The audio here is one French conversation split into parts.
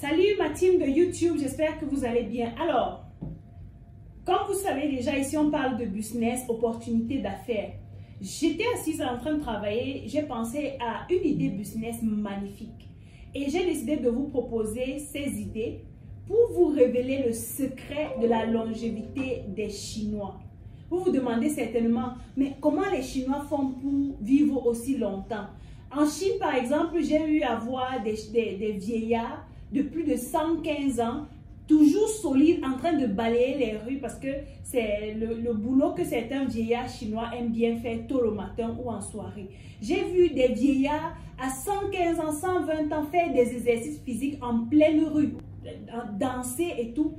Salut ma team de YouTube, j'espère que vous allez bien. Alors, comme vous savez déjà, ici on parle de business, opportunités d'affaires. J'étais assise en train de travailler, j'ai pensé à une idée business magnifique. Et j'ai décidé de vous proposer ces idées pour vous révéler le secret de la longévité des Chinois. Vous vous demandez certainement, mais comment les Chinois font pour vivre aussi longtemps? En Chine, par exemple, j'ai eu à voir des vieillards de plus de 115 ans, toujours solides, en train de balayer les rues parce que c'est le boulot que certains vieillards chinois aiment bien faire tôt le matin ou en soirée. J'ai vu des vieillards à 115 ans, 120 ans faire des exercices physiques en pleine rue, danser et tout.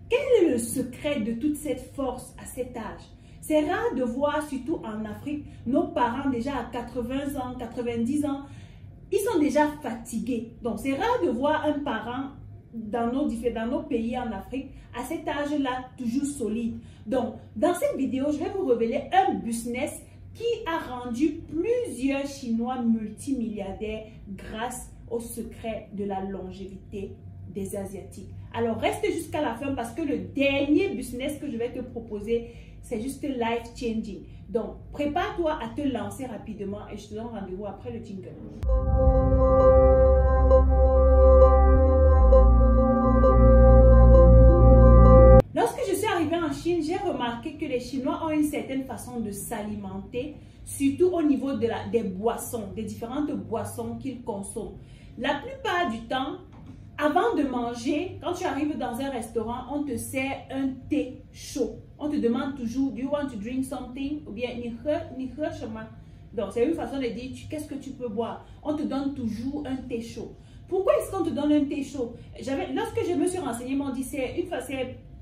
Quel est le secret de toute cette force à cet âge? C'est rare de voir, surtout en Afrique, nos parents déjà à 80 ans, 90 ans, ils sont déjà fatigués. Donc, c'est rare de voir un parent dans nos pays en Afrique, à cet âge-là, toujours solide. Donc, dans cette vidéo, je vais vous révéler un business qui a rendu plusieurs Chinois multimilliardaires grâce au secret de la longévité des Asiatiques. Alors, reste jusqu'à la fin parce que le dernier business que je vais te proposer, c'est juste life changing. Donc, prépare-toi à te lancer rapidement et je te donne rendez-vous après le jingle. Lorsque je suis arrivée en Chine, j'ai remarqué que les Chinois ont une certaine façon de s'alimenter, surtout au niveau des boissons, des différentes boissons qu'ils consomment. La plupart du temps, avant de manger, quand tu arrives dans un restaurant, on te sert un thé chaud. On te demande toujours, do you want to drink something? Ou bien, donc, c'est une façon de dire, qu'est-ce que tu peux boire? On te donne toujours un thé chaud. Pourquoi est-ce qu'on te donne un thé chaud? Lorsque je me suis renseignée, ils m'ont dit, c'est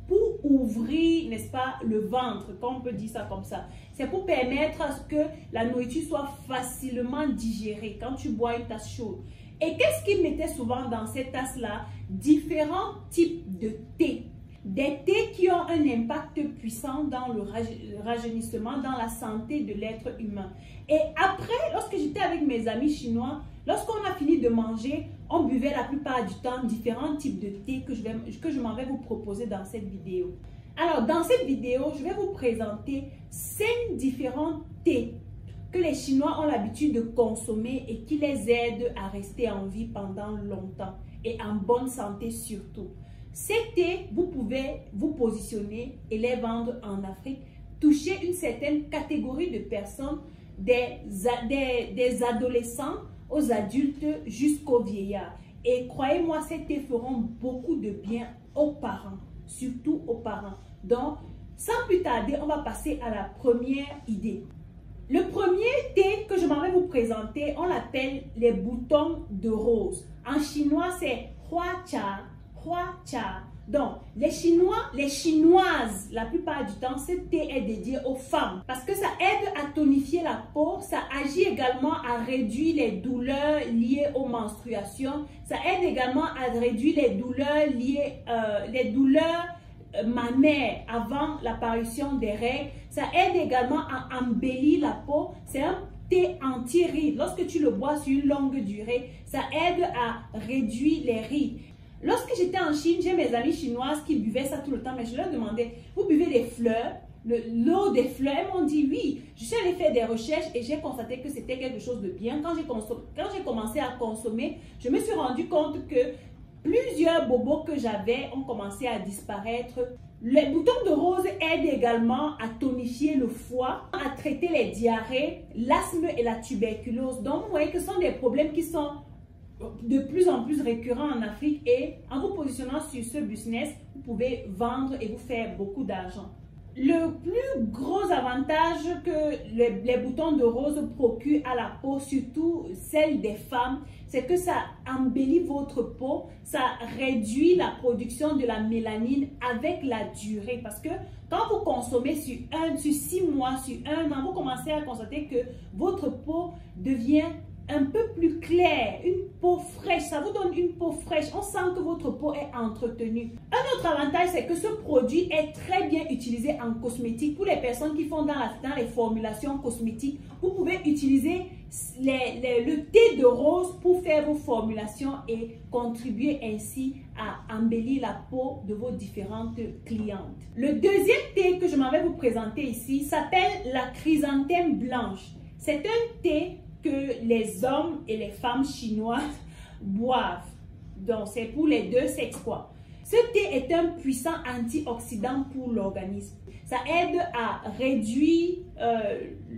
pour ouvrir, n'est-ce pas, le ventre, comme on peut dire ça comme ça. C'est pour permettre à ce que la nourriture soit facilement digérée quand tu bois une tasse chaude. Et qu'est-ce qu'ils mettaient souvent dans cette tasse-là? Différents types de thé. Des thés qui ont un impact puissant dans le rajeunissement, dans la santé de l'être humain. Et après, lorsque j'étais avec mes amis chinois, lorsqu'on a fini de manger, on buvait la plupart du temps différents types de thé que je m'en vais vous proposer dans cette vidéo. Alors, dans cette vidéo, je vais vous présenter 5 différents thés que les Chinois ont l'habitude de consommer et qui les aident à rester en vie pendant longtemps et en bonne santé surtout. Ces thés, vous pouvez vous positionner et les vendre en Afrique, toucher une certaine catégorie de personnes, des adolescents aux adultes jusqu'aux vieillards. Et croyez-moi, ces thés feront beaucoup de bien aux parents, surtout aux parents. Donc, sans plus tarder, on va passer à la première idée. Le premier thé que je m'en vais vous présenter, on l'appelle les boutons de rose. En chinois, c'est Hua Cha, Hua Cha. Donc, les Chinois, les Chinoises, la plupart du temps, ce thé est dédié aux femmes parce que ça aide à tonifier la peau, ça agit également à réduire les douleurs liées aux menstruations, ça aide également à réduire les douleurs mammaires avant l'apparition des règles. Ça aide également à embellir la peau. C'est un thé anti-rides. Lorsque tu le bois sur une longue durée, ça aide à réduire les rides. Lorsque j'étais en Chine, j'ai mes amies chinoises qui buvaient ça tout le temps, mais je leur demandais, vous buvez des fleurs, l'eau des fleurs? Elles m'ont dit oui. Je suis allée faire des recherches et j'ai constaté que c'était quelque chose de bien. Quand j'ai commencé à consommer, je me suis rendu compte que plusieurs bobos que j'avais ont commencé à disparaître. Les boutons de rose aident également à tonifier le foie, à traiter les diarrhées, l'asthme et la tuberculose. Donc, vous voyez que ce sont des problèmes qui sont de plus en plus récurrents en Afrique et en vous positionnant sur ce business, vous pouvez vendre et vous faire beaucoup d'argent. Le plus gros avantage que les boutons de rose procurent à la peau, surtout celle des femmes, c'est que ça embellit votre peau, ça réduit la production de la mélanine avec la durée. Parce que quand vous consommez sur 6 mois, sur 1 an, vous commencez à constater que votre peau devient un peu plus clair, une peau fraîche. Ça vous donne une peau fraîche. On sent que votre peau est entretenue. Un autre avantage, c'est que ce produit est très bien utilisé en cosmétique. Pour les personnes qui font dans les formulations cosmétiques, vous pouvez utiliser le thé de rose pour faire vos formulations et contribuer ainsi à embellir la peau de vos différentes clientes. Le deuxième thé que je m'en vais vous présenter ici s'appelle la chrysanthème blanche. C'est un thé que les hommes et les femmes chinoises boivent. Donc, c'est pour les deux sexes, quoi. Ce thé est un puissant antioxydant pour l'organisme. Ça aide à réduire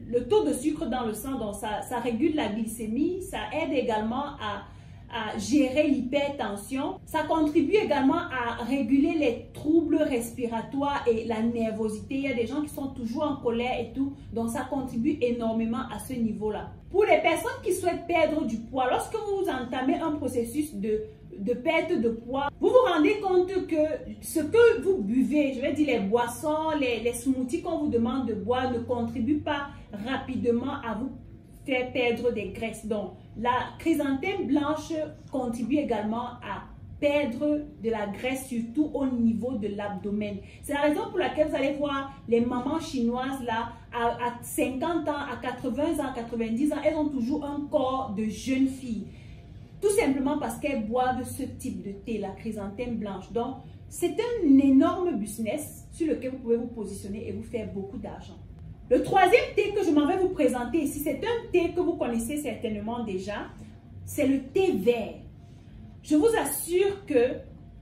le taux de sucre dans le sang, donc ça régule la glycémie. Ça aide également à gérer l'hypertension. Ça contribue également à réguler les troubles respiratoires et la nervosité. Il y a des gens qui sont toujours en colère et tout, donc ça contribue énormément à ce niveau-là. Pour les personnes qui souhaitent perdre du poids, lorsque vous entamez un processus de perte de poids, vous vous rendez compte que ce que vous buvez, je vais dire les boissons, les smoothies qu'on vous demande de boire ne contribuent pas rapidement à vous faire perdre des graisses. Donc, la chrysanthème blanche contribue également à perdre de la graisse, surtout au niveau de l'abdomen. C'est la raison pour laquelle vous allez voir les mamans chinoises là, à 50 ans, à 80 ans, 90 ans, elles ont toujours un corps de jeune fille. Tout simplement parce qu'elles boivent ce type de thé, la chrysanthème blanche. Donc, c'est un énorme business sur lequel vous pouvez vous positionner et vous faire beaucoup d'argent. Le troisième thé que je m'en vais vous présenter ici, c'est un thé que vous connaissez certainement déjà. C'est le thé vert. Je vous assure que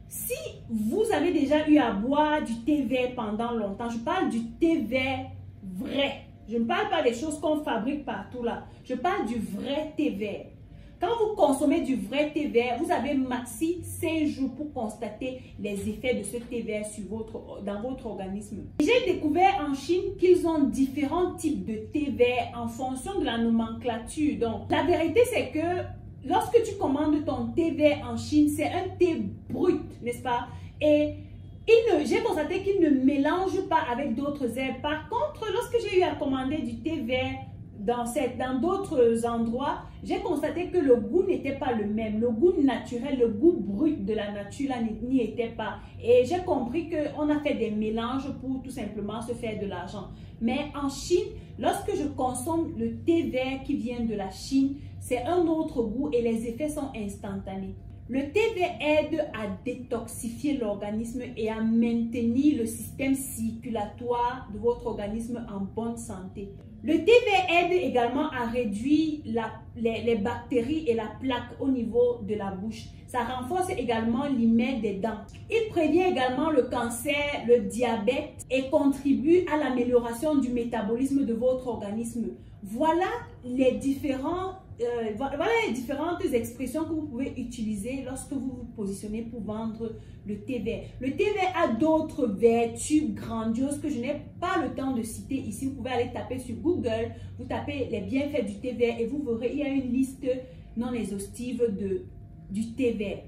si vous avez déjà eu à boire du thé vert pendant longtemps, je parle du thé vert vrai. Je ne parle pas des choses qu'on fabrique partout là. Je parle du vrai thé vert. Quand vous consommez du vrai thé vert, vous avez maxi 5 jours pour constater les effets de ce thé vert dans votre organisme. J'ai découvert en Chine qu'ils ont différents types de thé vert en fonction de la nomenclature. Donc, la vérité, c'est que lorsque tu commandes ton thé vert en Chine, c'est un thé brut, n'est-ce pas? Et j'ai constaté qu'il ne mélange pas avec d'autres herbes. Par contre, lorsque j'ai eu à commander du thé vert dans d'autres endroits, j'ai constaté que le goût n'était pas le même. Le goût naturel, le goût brut de la nature n'y était pas. Et j'ai compris qu'on a fait des mélanges pour tout simplement se faire de l'argent. Mais en Chine, lorsque je consomme le thé vert qui vient de la Chine, c'est un autre goût et les effets sont instantanés. Le thé vert aide à détoxifier l'organisme et à maintenir le système circulatoire de votre organisme en bonne santé. Le thé vert aide également à réduire les bactéries et la plaque au niveau de la bouche. Ça renforce également l'hymen des dents. Il prévient également le cancer, le diabète et contribue à l'amélioration du métabolisme de votre organisme. Voilà les différentes expressions que vous pouvez utiliser lorsque vous vous positionnez pour vendre le thé vert. Le thé vert a d'autres vertus grandioses que je n'ai pas le temps de citer ici. Vous pouvez aller taper sur Google, vous tapez les bienfaits du thé vert et vous verrez, il y a une liste non exhaustive du thé vert.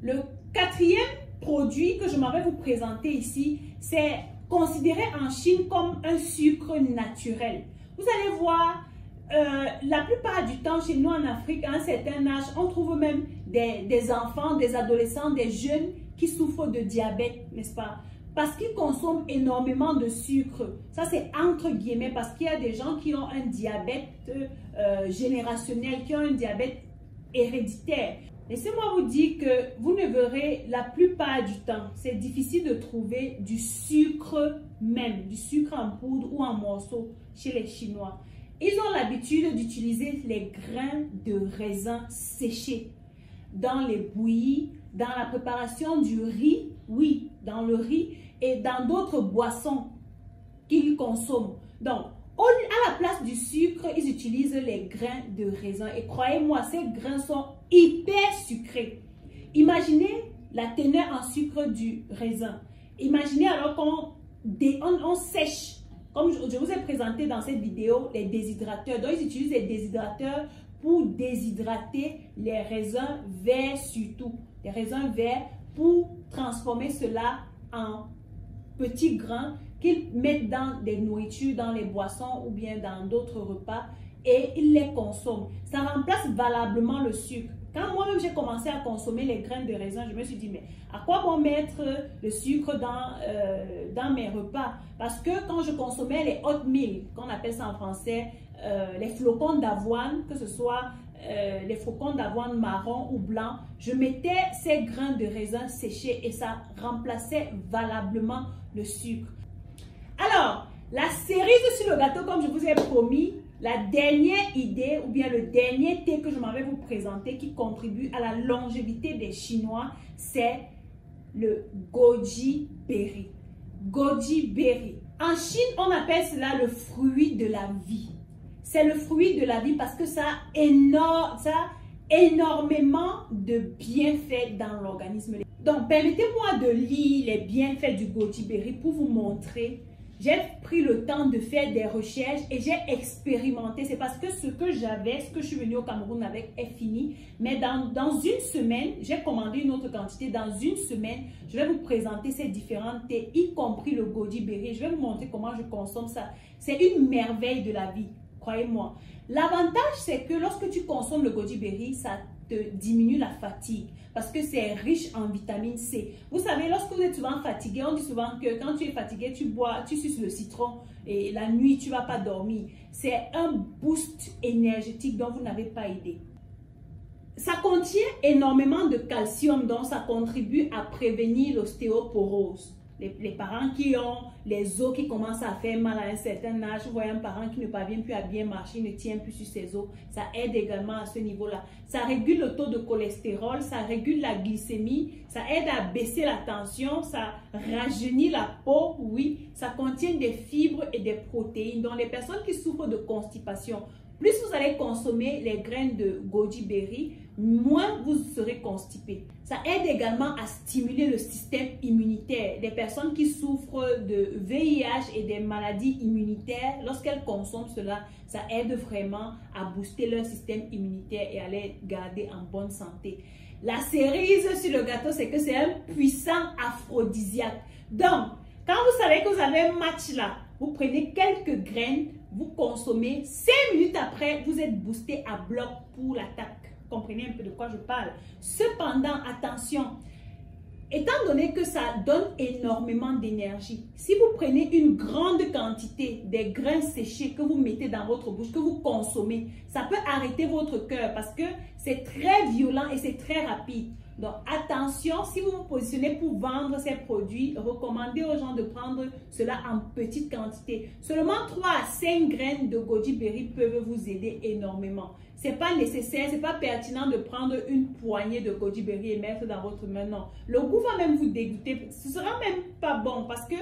Le quatrième produit que je m'en vais vous présenter ici, c'est considéré en Chine comme un sucre naturel. Vous allez voir, la plupart du temps chez nous en Afrique, à un certain âge, on trouve même des enfants, des adolescents, des jeunes qui souffrent de diabète, n'est-ce pas? Parce qu'ils consomment énormément de sucre. Ça, c'est entre guillemets parce qu'il y a des gens qui ont un diabète générationnel, qui ont un diabète héréditaire. Laissez-moi vous dire que vous ne verrez la plupart du temps, c'est difficile de trouver du sucre même, du sucre en poudre ou en morceaux chez les Chinois. Ils ont l'habitude d'utiliser les grains de raisin séchés dans les bouillies, dans la préparation du riz, oui, dans le riz et dans d'autres boissons qu'ils consomment. Donc, à la place du sucre, ils utilisent les grains de raisin. Et croyez-moi, ces grains sont hyper sucrés. Imaginez la teneur en sucre du raisin. Imaginez alors qu'on sèche. Comme je vous ai présenté dans cette vidéo, les déshydrateurs. Donc, ils utilisent les déshydrateurs pour déshydrater les raisins verts surtout. Les raisins verts pour transformer cela en petits grains qu'ils mettent dans des nourritures, dans les boissons ou bien dans d'autres repas. et ils les consomment. Ça remplace valablement le sucre. Quand moi-même j'ai commencé à consommer les graines de raisin, je me suis dit, mais à quoi bon mettre le sucre dans mes repas? Parce que quand je consommais les oatmeal, qu'on appelle ça en français, les flocons d'avoine, que ce soit les flocons d'avoine marron ou blanc, je mettais ces grains de raisin séchés et ça remplaçait valablement le sucre. Alors, la cerise sur le gâteau, comme je vous ai promis, la dernière idée ou bien le dernier thé que je m'en vais vous présenter qui contribue à la longévité des Chinois, c'est le goji berry. Goji berry. En Chine, on appelle cela le fruit de la vie. C'est le fruit de la vie parce que ça a énormément de bienfaits dans l'organisme. Donc, permettez-moi de lire les bienfaits du goji berry pour vous montrer. J'ai pris le temps de faire des recherches et j'ai expérimenté. C'est parce que ce que j'avais, ce que je suis venue au Cameroun avec est fini. Mais dans une semaine, j'ai commandé une autre quantité. Dans une semaine, je vais vous présenter ces différents thés, y compris le goji berry. Je vais vous montrer comment je consomme ça. C'est une merveille de la vie, croyez-moi. L'avantage, c'est que lorsque tu consommes le goji berry, ça te diminue la fatigue parce que c'est riche en vitamine C. Vous savez, lorsque vous êtes souvent fatigué, on dit souvent que quand tu es fatigué, tu bois, tu suces le citron et la nuit, tu ne vas pas dormir. C'est un boost énergétique dont vous n'avez pas idée. Ça contient énormément de calcium, donc ça contribue à prévenir l'ostéoporose. Les parents qui ont les os qui commencent à faire mal à un certain âge, vous voyez un parent qui ne parvient plus à bien marcher, ne tient plus sur ses os, ça aide également à ce niveau-là. Ça régule le taux de cholestérol, ça régule la glycémie, ça aide à baisser la tension, ça rajeunit la peau, oui, ça contient des fibres et des protéines. Donc les personnes qui souffrent de constipation, plus vous allez consommer les graines de goji berry, moins vous serez constipé. Ça aide également à stimuler le système immunitaire. Les personnes qui souffrent de VIH et des maladies immunitaires, lorsqu'elles consomment cela, ça aide vraiment à booster leur système immunitaire et à les garder en bonne santé. La cerise sur le gâteau, c'est que c'est un puissant aphrodisiaque. Donc, quand vous savez que vous avez un match là, vous prenez quelques graines, vous consommez, 5 minutes après, vous êtes boosté à bloc pour l'attaque. Comprenez un peu de quoi je parle. Cependant, attention, étant donné que ça donne énormément d'énergie, si vous prenez une grande quantité des grains séchés que vous mettez dans votre bouche, que vous consommez, ça peut arrêter votre cœur parce que c'est très violent et c'est très rapide. Donc, attention, si vous vous positionnez pour vendre ces produits, recommandez aux gens de prendre cela en petite quantité. Seulement 3 à 5 graines de goji berry peuvent vous aider énormément. Ce n'est pas nécessaire, ce n'est pas pertinent de prendre une poignée de goji berry et mettre dans votre main. Non, le goût va même vous dégoûter. Ce ne sera même pas bon parce que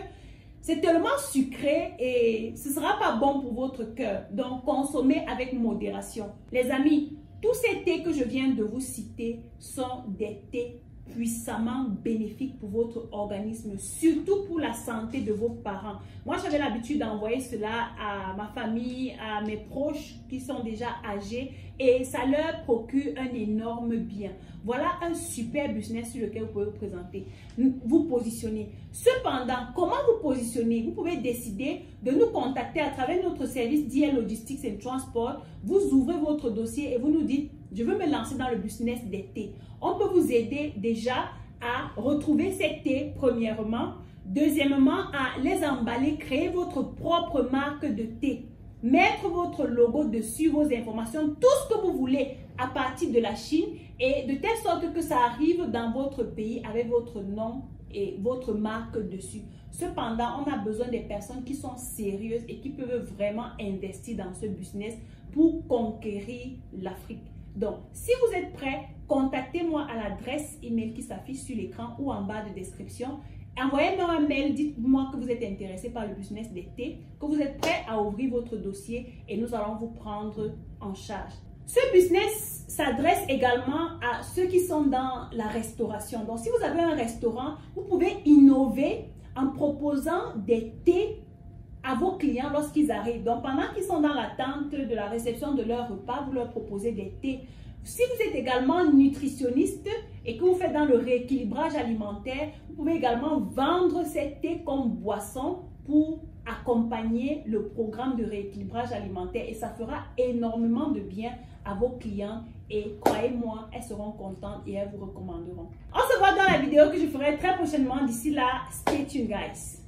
c'est tellement sucré et ce ne sera pas bon pour votre cœur. Donc, consommez avec modération. Les amis, tous ces thés que je viens de vous citer sont des thés puissamment bénéfiques pour votre organisme, surtout pour la santé de vos parents. Moi, j'avais l'habitude d'envoyer cela à ma famille, à mes proches qui sont déjà âgés et ça leur procure un énorme bien. Voilà un super business sur lequel vous pouvez vous présenter, vous positionner. Cependant, comment vous positionner? Vous pouvez décider de nous contacter à travers notre service DL Logistics and Transport. Vous ouvrez votre dossier et vous nous dites, je veux me lancer dans le business des thés. On peut vous aider déjà à retrouver ces thés, premièrement. Deuxièmement, à les emballer, créer votre propre marque de thé. Mettre votre logo dessus, vos informations, tout ce que vous voulez à partir de la Chine et de telle sorte que ça arrive dans votre pays avec votre nom et votre marque dessus. Cependant, on a besoin des personnes qui sont sérieuses et qui peuvent vraiment investir dans ce business pour conquérir l'Afrique. Donc, si vous êtes prêts, contactez-moi à l'adresse email qui s'affiche sur l'écran ou en bas de description. Envoyez-moi un mail, dites-moi que vous êtes intéressé par le business des thés, que vous êtes prêt à ouvrir votre dossier et nous allons vous prendre en charge. Ce business s'adresse également à ceux qui sont dans la restauration. Donc, si vous avez un restaurant, vous pouvez innover en proposant des thés à vos clients lorsqu'ils arrivent. Donc, pendant qu'ils sont dans l'attente de la réception de leur repas, vous leur proposez des thés. Si vous êtes également nutritionniste et que vous faites dans le rééquilibrage alimentaire, vous pouvez également vendre ces thés comme boisson pour accompagner le programme de rééquilibrage alimentaire et ça fera énormément de bien à vos clients et croyez-moi, elles seront contentes et elles vous recommanderont. On se voit dans la vidéo que je ferai très prochainement. D'ici là, stay tuned guys.